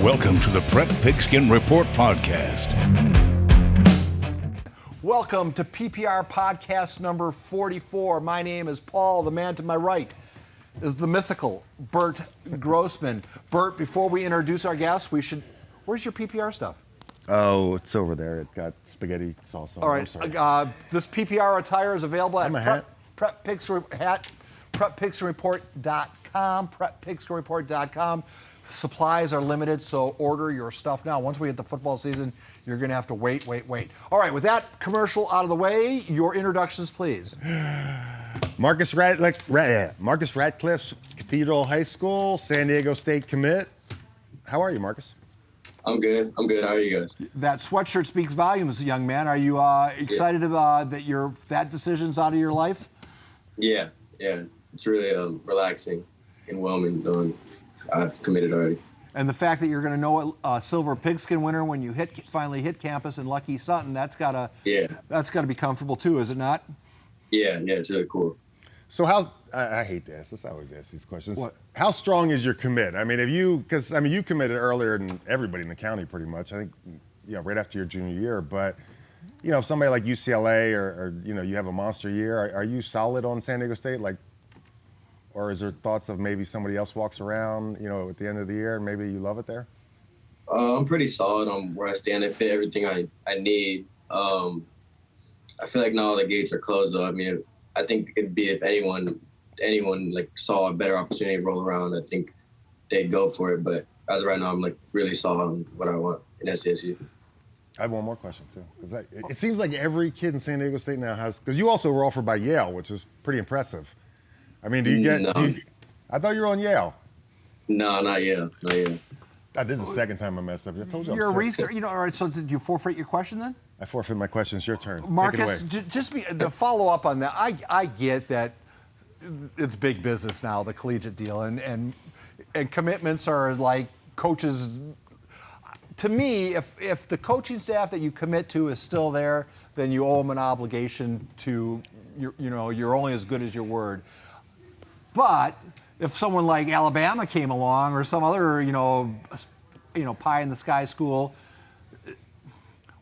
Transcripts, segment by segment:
Welcome to the Prep Pigskin Report podcast. Welcome to PPR podcast number 44. My name is Paul. The man to my right is the mythical Burt Grossman. Burt, before we introduce our guests, where's your PPR stuff? Oh, it's over there. It got spaghetti salsa. All right. This PPR attire is available at PrepPigskinReport.com. PrepPigskinReport.com. Supplies are limited, so order your stuff now. Once we hit the football season, you're going to have to wait. All right, with that commercial out of the way, your introductions, please. Marcus Radcliffe, Cathedral High School, San Diego State commit. How are you, Marcus? I'm good. How are you guys? That sweatshirt speaks volumes, young man. Are you excited that that decision's out of your life? Yeah. It's really relaxing and whelming. I've committed already. And the fact that you're going to know a silver pigskin winner when you finally hit campus in Lucky Sutton, that's gotta be comfortable too, is it not? Yeah, it's really cool. So I hate to ask this. I always ask these questions. What? How strong is your commit? I mean, you committed earlier than everybody in the county, pretty much. I think, right after your junior year. But, if somebody like UCLA or you have a monster year, are you solid on San Diego State? Or is there thoughts of maybe somebody else walks around, at the end of the year and maybe you love it there? I'm pretty solid on where I stand. I fit everything I need. I feel like now the gates are closed, though. I mean, I think it'd be if anyone saw a better opportunity roll around, I think they'd go for it. But as of right now, I'm really solid on what I want in SDSU. I have one more question too, because it seems like every kid in San Diego State now has. Because you also were offered by Yale, which is pretty impressive. I mean, I thought you were on Yale. No, not Yale. This is the second time I messed up. I told you. You're a researcher. All right. So did you forfeit your question then? I forfeit my question. It's your turn. Marcus, to follow up on that, I get that it's big business now, the collegiate deal, and commitments are like coaches. To me, if the coaching staff that you commit to is still there, then you owe them an obligation to, you're only as good as your word. But if someone like Alabama came along or some other, pie in the sky school,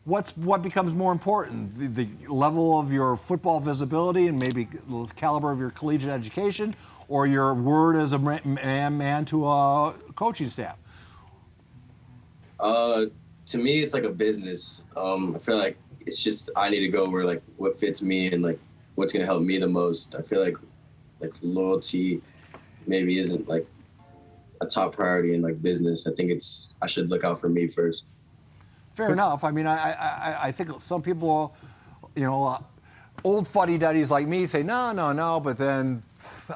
what becomes more important? The level of your football visibility and maybe the caliber of your collegiate education, or your word as a man to a coaching staff? To me, it's like a business. I feel like it's just I need to go where what fits me and what's gonna help me the most. I feel like loyalty maybe isn't a top priority in business. I think I should look out for me first. Fair enough. I mean, I think some people, old fuddy-duddies like me say, no, but then,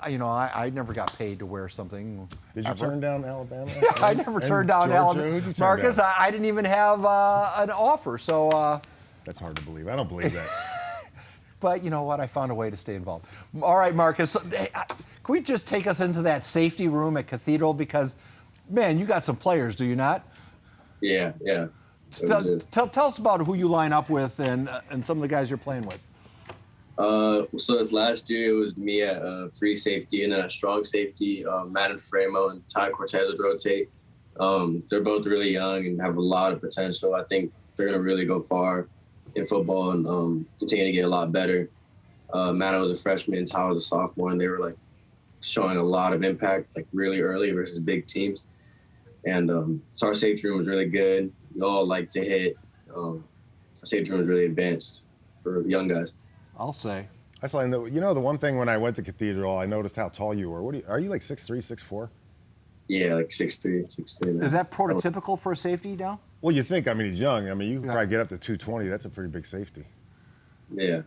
I never got paid to wear something. Did you turn down Alabama? I never turned down Alabama. Marcus, I didn't even have an offer, so. That's hard to believe. I don't believe that. But you know what? I found a way to stay involved. All right, Marcus, can we just take us into that safety room at Cathedral? Because, man, you got some players, do you not? Yeah. Tell us about who you line up with and some of the guys you're playing with. So this last year, it was me at free safety, and then at strong safety, Matt and Framo and Ty Cortez would rotate. They're both really young and have a lot of potential. I think they're going to really go far in football and continue to get a lot better. Matt was a freshman, Ty was a sophomore, and they were showing a lot of impact really early versus big teams. And so our safety room was really good. We all like to hit. Our safety room was really advanced for young guys. I'll say. I saw, the one thing when I went to Cathedral, I noticed how tall you were. Are you 6'3", 6'4"? Yeah, 6'3", 6'3". Is that prototypical for a safety now? Well, you think, he's young. You can probably get up to 220. That's a pretty big safety. Yeah.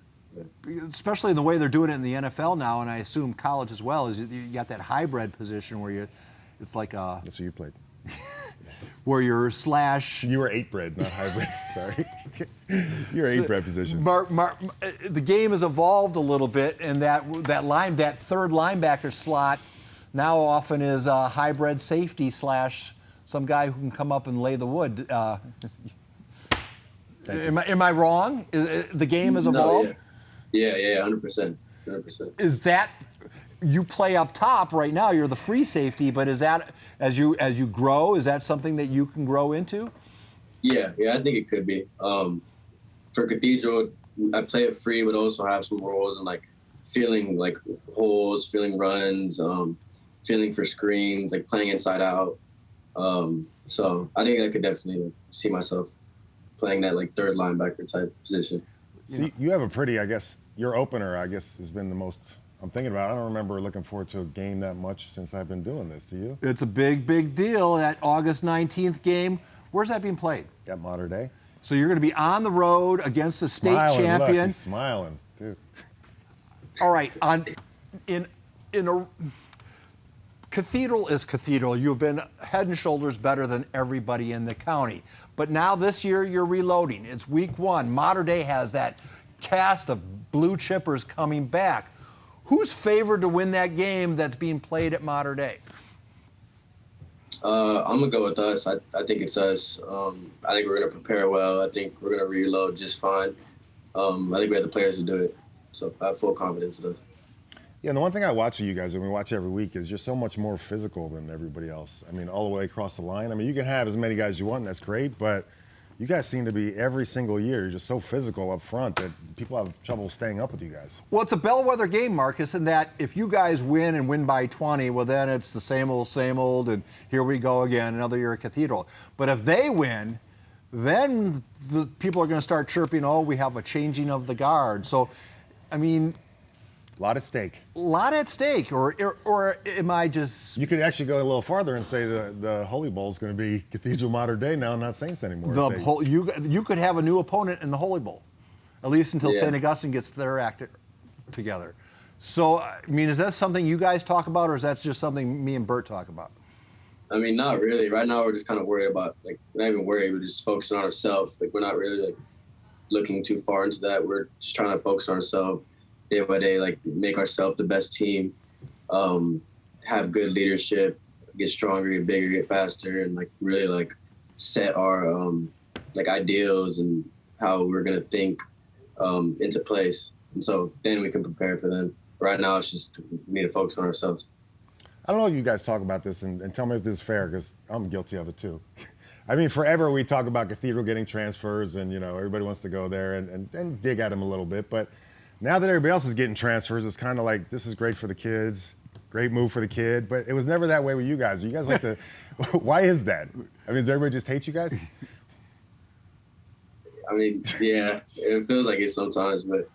Especially in the way they're doing it in the NFL now, and I assume college as well, is you got that hybrid position where it's like a... That's where you played. Where you're slash... You were 8-bred, not hybrid. Sorry. You're 8-bred position. The game has evolved a little bit, and that third linebacker slot now often is a hybrid safety slash some guy who can come up and lay the wood. Am I wrong? The game has evolved? No, yeah, 100%. Is that you play up top right now. You're the free safety, but is that as you grow? Is that something that you can grow into? Yeah, I think it could be. For Cathedral, I play it free, but also have some roles and like feeling like holes, feeling runs, feeling for screens, like playing inside out. So I think I could definitely see myself playing that like third linebacker type position. So you have a pretty, I guess, your opener, I guess, has been the most I'm thinking about. I don't remember looking forward to a game that much since I've been doing this. Do you? It's a big deal. That August 19th game. Where's that being played? At Mater Dei. So you're going to be on the road against the state champion. Look, he's smiling, dude. All right. In a Cathedral is Cathedral. You've been head and shoulders better than everybody in the county. But now this year you're reloading. It's week 1. Mater Dei has that cast of blue chippers coming back. Who's favored to win that game that's being played at Mater Dei? I'm gonna go with us. I think it's us. I think we're gonna prepare well. I think we're gonna reload just fine. I think we have the players to do it. So I have full confidence in us. Yeah, and the one thing I watch of you guys, and we watch every week, is you're so much more physical than everybody else. I mean, all the way across the line. I mean, you can have as many guys as you want, and that's great, but you guys seem to be, every single year, you're just so physical up front that people have trouble staying up with you guys. Well, it's a bellwether game, Marcus, in that if you guys win and win by 20, well, then it's the same old, and here we go again, another year at Cathedral. But if they win, then the people are going to start chirping, oh, we have a changing of the guard. So, I mean... A lot at stake. A lot at stake, or am I just... You could actually go a little farther and say the Holy Bowl is going to be Cathedral Mater Dei now, not Saints anymore. You could have a new opponent in the Holy Bowl, at least until Yeah. St. Augustine gets their act together. So, I mean, is that something you guys talk about, or is that just something me and Burt talk about? I mean, not really. Right now, we're just kind of worried about, like, not even worried. We're just focusing on ourselves. Like, we're not really, like, looking too far into that. We're just trying to focus on ourselves day by day, like, make ourselves the best team, have good leadership, get stronger, get bigger, get faster, and, like, really, like, set our, like, ideals and how we're going to think into place. And so then we can prepare for them. Right now, it's just we need to focus on ourselves. I don't know if you guys talk about this, and tell me if this is fair, because I'm guilty of it too. I mean, forever we talk about Cathedral getting transfers, and, you know, everybody wants to go there and dig at them a little bit. But now that everybody else is getting transfers, it's kind of like, this is great for the kids, great move for the kid. But it was never that way with you guys. You guys like to, why is that? I mean, does everybody just hate you guys? I mean, yeah, it feels like it sometimes, but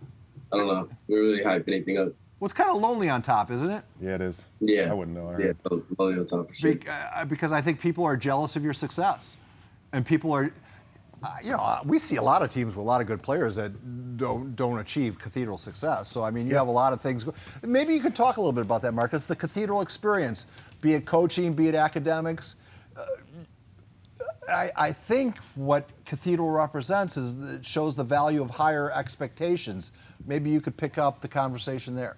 I don't know. We really hype anything up. Well, it's kind of lonely on top, isn't it? Yeah, it is. Yeah. I wouldn't know. Yeah, lonely on top for sure. Because I think people are jealous of your success. And people are, you know, we see a lot of teams with a lot of good players that don't achieve Cathedral success. So, I mean, you have a lot of things. Maybe you could talk a little bit about that, Marcus, the Cathedral experience, be it coaching, be it academics. I think what Cathedral represents is it shows the value of higher expectations. Maybe you could pick up the conversation there.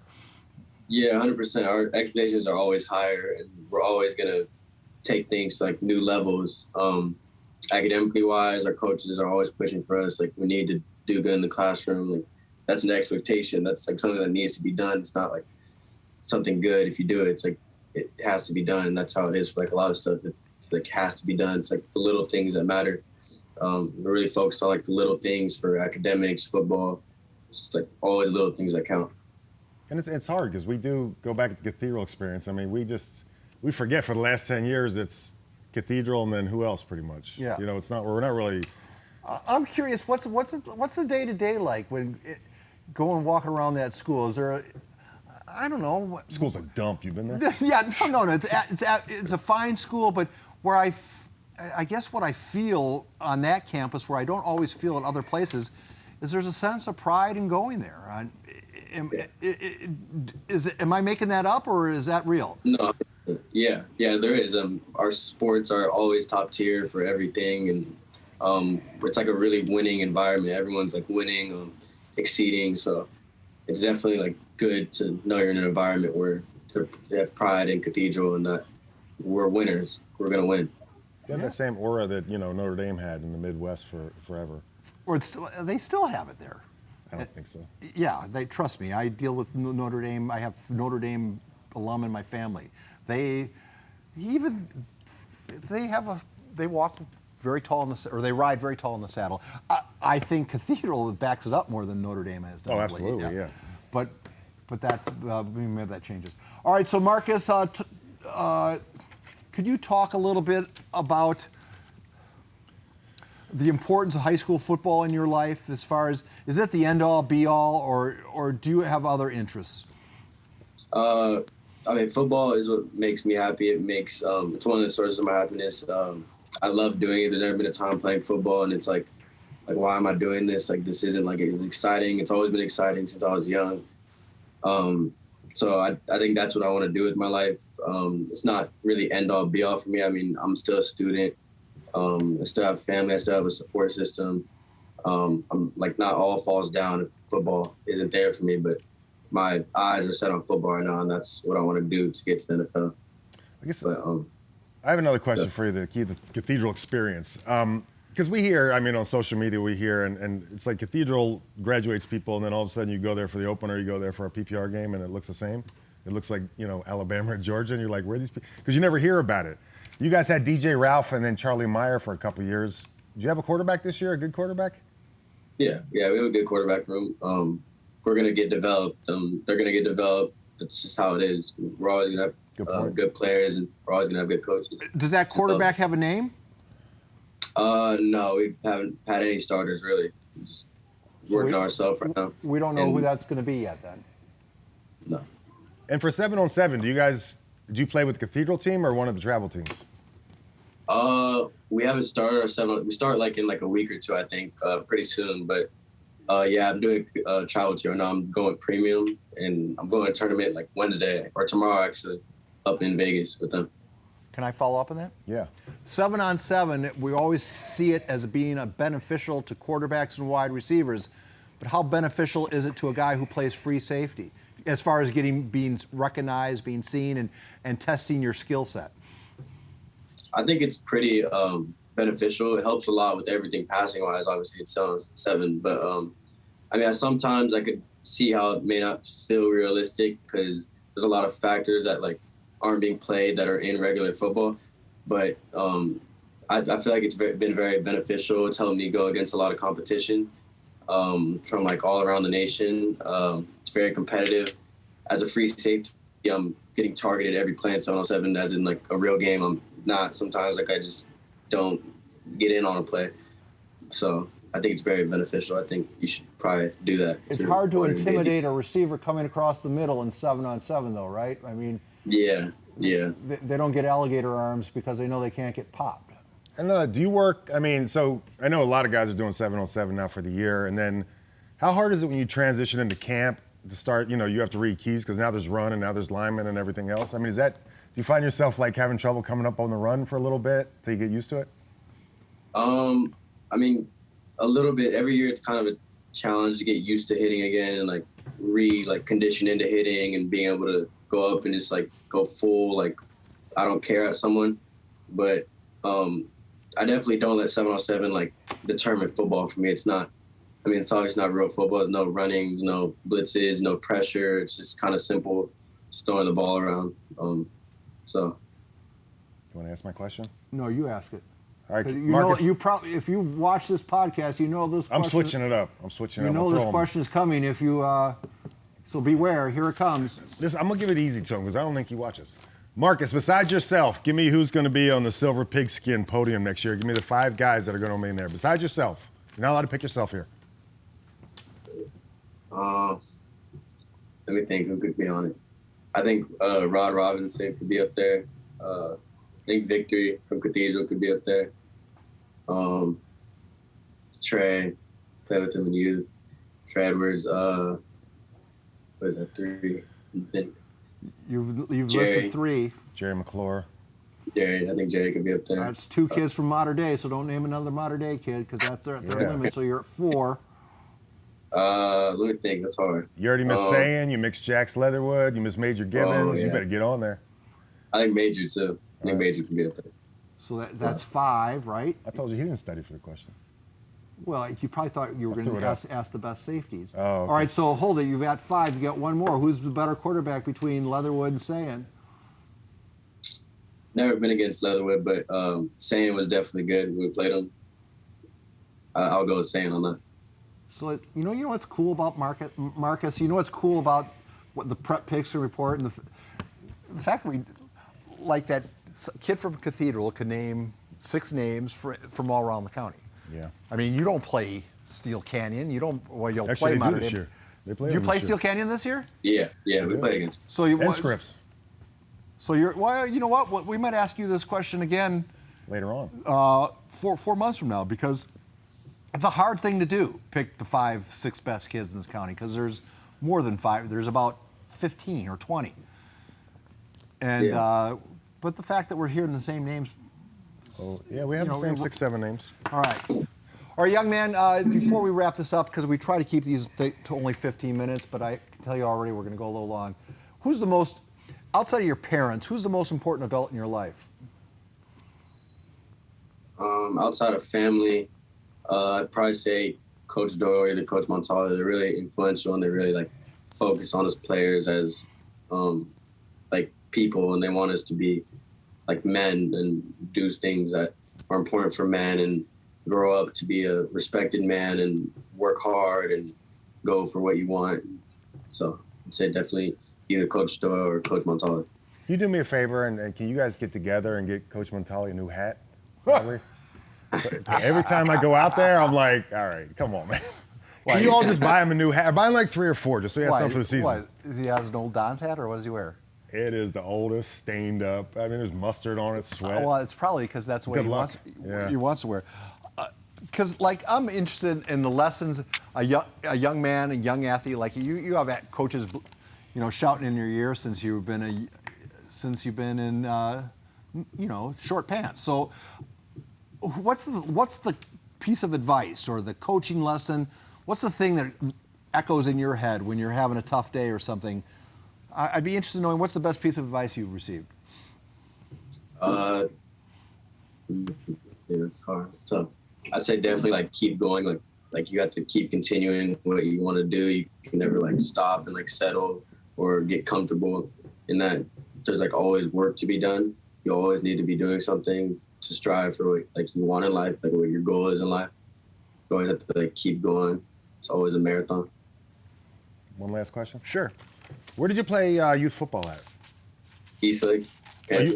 Yeah, 100%. Our expectations are always higher, and we're always going to take things to, like, new levels. Academically wise, our coaches are always pushing for us. Like, we need to do good in the classroom. Like, that's an expectation. That's, like, something that needs to be done. It's not, like, something good if you do it. It's, like, it has to be done. That's how it is for, like, a lot of stuff. It, like, has to be done. It's, like, the little things that matter. We're really focused on, like, the little things for academics, football. It's, like, always little things that count. And it's hard because we do go back to the Cathedral experience. I mean, we forget for the last 10 years it's Cathedral and then who else pretty much. Yeah. You know, we're not really. I'm curious, what's the day-to-day like when go and walk around that school? Is there I don't know. School's a dump. You've been there? Yeah, no. It's a fine school, but where I guess what I feel on that campus, where I don't always feel at other places, is there's a sense of pride in going there. Am I making that up, or is that real? No, yeah, there is. Our sports are always top tier for everything, and it's like a really winning environment. Everyone's like winning, exceeding. So it's definitely like good to know you're in an environment where they have pride in Cathedral and that we're winners. We're gonna win. They have that same aura that, you know, Notre Dame had in the Midwest forever. Or they still have it there. I don't think so. Yeah, trust me. I deal with Notre Dame. I have Notre Dame alum in my family. They walk very tall in the, or they ride very tall in the saddle. I think Cathedral backs it up more than Notre Dame has done. Oh, absolutely, yeah. But that maybe that changes. All right, so Marcus, could you talk a little bit about the importance of high school football in your life? As far as, is it the end all be all, or do you have other interests? I mean, football is what makes me happy. It makes it's one of the sources of my happiness. I love doing it. There's never been a time playing football, and it's like why am I doing this? Like, this isn't like it's exciting. It's always been exciting since I was young. So I think that's what I want to do with my life. It's not really end all be all for me. I mean, I'm still a student. I still have family. I still have a support system. I'm like, not all falls down if football isn't there for me, but my eyes are set on football right now, and that's what I want to do to get to the NFL. I guess I have another question for you, the Cathedral experience. Because we hear, I mean, on social media, we hear, and it's like Cathedral graduates people, and then all of a sudden you go there for the opener, you go there for a PPR game, and it looks the same. It looks like, you know, Alabama or Georgia, and you're like, where are these people? Because you never hear about it. You guys had DJ Ralph and then Charlie Meyer for a couple of years. Did you have a quarterback this year, a good quarterback? Yeah, we have a good quarterback room. We're going to get developed. They're going to get developed. That's just how it is. We're always going to have good players, and we're always going to have good coaches. Does that quarterback have a name? No, we haven't had any starters, really. We're just working on ourselves right now. We don't know who that's going to be yet, then. No. And for 7-on-7, do you play with the Cathedral team or one of the travel teams? We haven't started our 7. We start like in like a week or two, I think, pretty soon. But yeah, I'm doing travel tour now. I'm going premium, and I'm going to a tournament like Wednesday or tomorrow, actually, up in Vegas with them. Can I follow up on that? Yeah. 7-on-7, we always see it as being beneficial to quarterbacks and wide receivers, but how beneficial is it to a guy who plays free safety as far as being recognized, being seen, and testing your skill set? I think it's pretty beneficial. It helps a lot with everything passing-wise. Obviously, it's 7-on-7, but I mean, sometimes I could see how it may not feel realistic because there's a lot of factors that like aren't being played that are in regular football. But I feel like it's been very beneficial. It's helped me go against a lot of competition from like all around the nation. It's very competitive. As a free safety, I'm getting targeted every play in 7-on-7, as in like a real game. I'm not. Sometimes like I just don't get in on a play. So I think it's very beneficial. I think you should probably do that. It's hard to intimidate a receiver coming across the middle in 7-on-7, though, right? I mean, yeah. They don't get alligator arms because they know they can't get popped. And do you work, I mean, so I know a lot of guys are doing 7-on-7 now for the year, and then how hard is it when you transition into camp to start, you know, you have to read keys because now there's run and now there's linemen and everything else? I mean, do you find yourself like having trouble coming up on the run for a little bit till you get used to it? I mean, a little bit. Every year it's kind of a challenge to get used to hitting again and like condition into hitting and being able to go up and just like go full, like I don't care at someone. But I definitely don't let 7-on-7 like determine football for me. It's not, I mean, it's obviously not real football. There's no running, no blitzes, no pressure. It's just kind of simple, just throwing the ball around. So. You want to ask my question? No, you ask it. All right, Marcus. Marcus. If you watch this podcast, you know this question. I'm switching it up. You know this question is coming. If you, so beware. Here it comes. I'm gonna give it easy to him because I don't think he watches. Marcus, besides yourself, give me who's going to be on the Silver Pigskin podium next year. Give me the 5 guys that are going to remain there. Besides yourself, you're not allowed to pick yourself here. Let me think who could be on it. I think Rod Robinson could be up there. I think Victory from Cathedral could be up there. Trey, played with him in youth. Trey Edwards, what is that, 3? I think. You've Jerry. listed 3. Jerry McClure. Jerry, I think Jerry could be up there. That's 2 kids from Mater Dei, so don't name another Mater Dei kid because that's their limit. So you're at 4. Let me think. That's hard. You already missed Sayin. You missed Jax Leatherwood. You missed Major Gibbons. Yeah. You better get on there. I think Major too. I think Major could be up there. So that's 5, right? I told you he didn't study for the question. Well, you probably thought you were going threw to it ask the best safeties. Oh, okay. All right, so hold it. You've got 5. You got one more. Who's the better quarterback between Leatherwood and Sayan? Never been against Leatherwood, but Sayan was definitely good when we played him. I'll go with Sayan on that. So you know what's cool about Marcus? You know what's cool about what the Prep Picks report, and the fact that we, like that kid from Cathedral, could name 6 names from all around the county. Yeah. I mean, you don't play Steel Canyon. You don't. Well, you'll Actually, play they them do this year. They play Did you them play this Steel year. Canyon this year? Yeah, we played against. So you And Scripps So you're. Well, you know what? We might ask you this question again later on. 4 months from now, because it's a hard thing to do. Pick the 5, 6 best kids in this county, because there's more than 5. There's about 15 or 20. And but the fact that we're hearing the same names. Oh, yeah, we have the same 6, 7 names. All right. All right, young man, before we wrap this up, because we try to keep these to only 15 minutes, but I can tell you already we're going to go a little long. Who's the most, outside of your parents, who's the most important adult in your life? Outside of family, I'd probably say Coach Doyle or Coach Montale. They're really influential, and they really focus on us players as people, and they want us to be like men and do things that are important for men and grow up to be a respected man and work hard and go for what you want. So I'd say definitely either Coach Doyle or Coach Montale. You do me a favor, and can you guys get together and get Coach Montale a new hat? Probably. Every time I go out there, I'm like, all right, come on, man. Can you all just buy him a new hat? Buy him like 3 or 4, just so he has something for the season. What? Does he have an old Don's hat, or what does he wear? It is the oldest, stained up. I mean, there's mustard on it, sweat. Well, it's probably because that's what he wants to wear. Because, I'm interested in the lessons a young man, a young athlete like you have had coaches, shouting in your ear since you've been in, short pants. So, what's the piece of advice or the coaching lesson? What's the thing that echoes in your head when you're having a tough day or something? I'd be interested in knowing what's the best piece of advice you've received. Yeah, it's hard. It's tough. I'd say definitely keep going. Like you have to keep continuing what you want to do. You can never stop and settle or get comfortable in that. There's always work to be done. You always need to be doing something to strive for what you want in life, what your goal is in life. You always have to keep going. It's always a marathon. One last question. Sure. Where did you play youth football at? East Lake. God.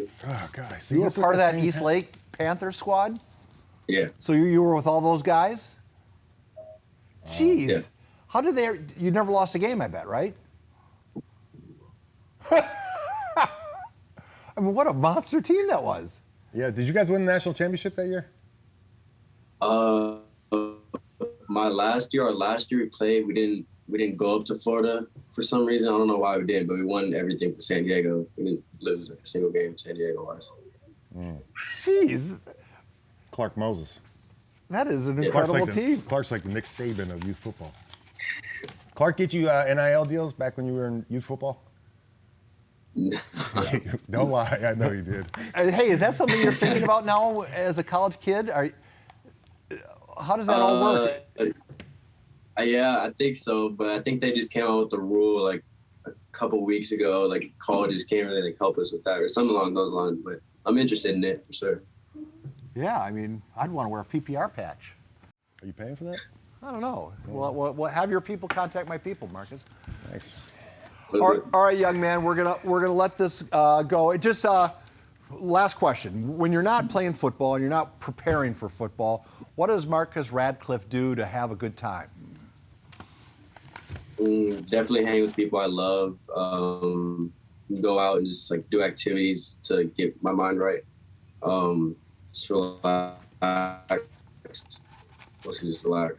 So you were part of that East Lake Panther squad? Yeah. So you were with all those guys? Jeez. Yeah. How did they? You never lost a game, I bet, right? I mean, what a monster team that was. Yeah. Did you guys win the national championship that year? My last year we played, we didn't go up to Florida for some reason. I don't know why we didn't, but we won everything for San Diego. We didn't lose a single game in San Diego wise. Jeez. Clark Moses. That is an incredible team. Clark's like the Nick Saban of youth football. Clark get you NIL deals back when you were in youth football? Don't lie. I know you did. Hey, is that something you're thinking about now as a college kid? How does that all work? Yeah, I think so, but I think they just came out with the rule a couple weeks ago. Colleges can't really help us with that or something along those lines. But I'm interested in it for sure. Yeah, I mean, I'd want to wear a PPR patch. Are you paying for that? I don't know. Well, have your people contact my people, Marcus. Nice. All right, young man, we're gonna let this go. Just last question: when you're not playing football and you're not preparing for football, what does Marcus Radcliffe do to have a good time? Definitely hang with people I love. Go out and just do activities to get my mind right. Just relax. Mostly just relax.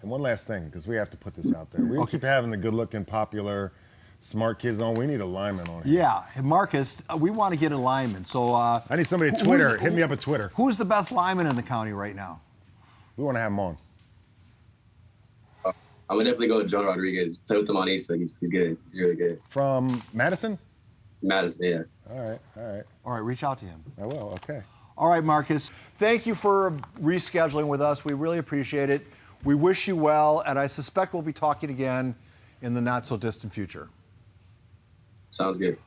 And one last thing, because we have to put this out there. We keep having the good-looking, popular, smart kids on. We need a lineman on here. Yeah, Marcus, we want to get a lineman. So I need somebody at Twitter. Hit me up at Twitter. Who's the best lineman in the county right now? We want to have him on. I'm gonna definitely go with John Rodriguez. Play with him on East. He's good. He's really good. From Madison? Madison, yeah. All right. All right, reach out to him. I will. Okay. All right, Marcus, thank you for rescheduling with us. We really appreciate it. We wish you well, and I suspect we'll be talking again in the not so distant future. Sounds good.